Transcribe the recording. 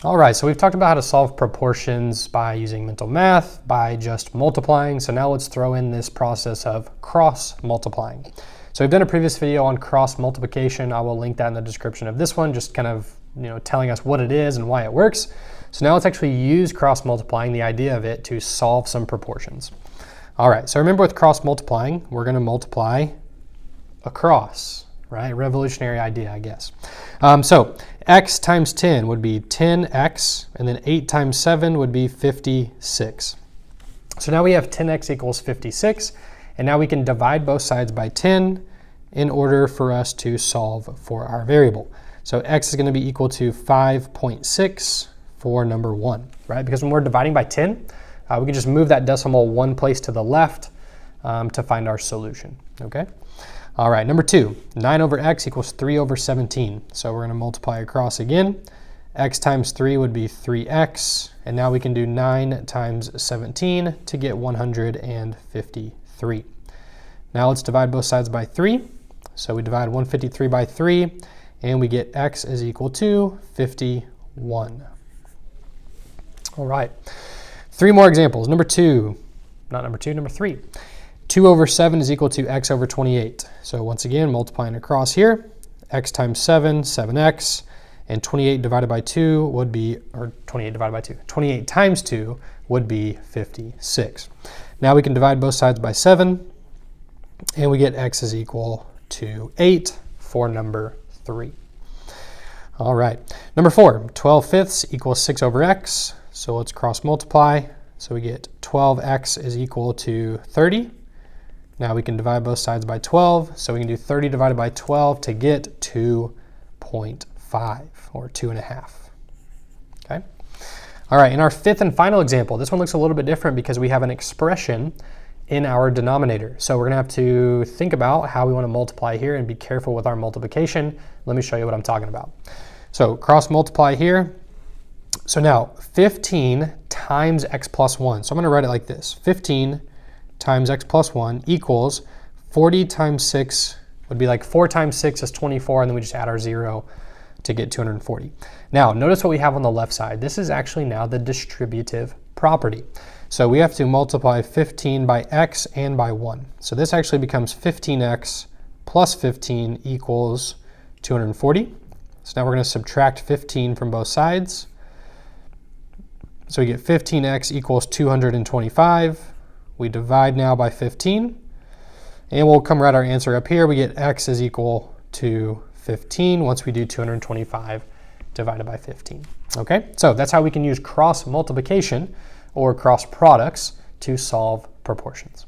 All right, so we've talked about how to solve proportions by using mental math, by just multiplying. So now let's throw in this process of cross multiplying. So we've done a previous video on cross multiplication. I will link that in the description of this one, just kind of telling us what it is and why it works. So now let's actually use cross multiplying, the idea of it, to solve some proportions. All right, so remember with cross multiplying, we're going to multiply across, right? Revolutionary idea, I guess. So x times 10 would be 10x, and then 8 times 7 would be 56. So now we have 10x equals 56, and now we can divide both sides by 10 in order for us to solve for our variable. So x is going to be equal to 5.6 for number 1, right? Because when we're dividing by 10, we can just move that decimal one place to the left to find our solution, okay? All right, number 2, 9 over x equals 3 over 17. So we're going to multiply across again. X times 3 would be 3x, and now we can do 9 times 17 to get 153. Now let's divide both sides by 3. So we divide 153 by 3, and we get x is equal to 51. All right, 3 more examples. Number 3. 2 over 7 is equal to x over 28. So once again, multiplying across here, x times 7, 7x, and 28 divided by 2 would be, or 28 divided by 2, 28 times 2 would be 56. Now we can divide both sides by 7, and we get x is equal to 8 for number 3. All right, number 4, 12 fifths equals 6 over x. So let's cross multiply. So we get 12x is equal to 30. Now we can divide both sides by 12, so we can do 30 divided by 12 to get 2.5, or 2.5, okay? All right, in our 5th and final example, this one looks a little bit different because we have an expression in our denominator. So we're gonna have to think about how we wanna multiply here and be careful with our multiplication. Let me show you what I'm talking about. So cross multiply here. So now 15 times x plus 1. So I'm gonna write it like this, 15 times x plus 1 equals 40 times 6 would be like 4 times 6 is 24, and then we just add our 0 to get 240. Now, notice what we have on the left side. This is actually now the distributive property. So we have to multiply 15 by x and by 1. So this actually becomes 15x plus 15 equals 240. So now we're going to subtract 15 from both sides. So we get 15x equals 225. We divide now by 15, and we'll come write our answer up here. We get x is equal to 15 once we do 225 divided by 15. Okay, so that's how we can use cross multiplication or cross products to solve proportions.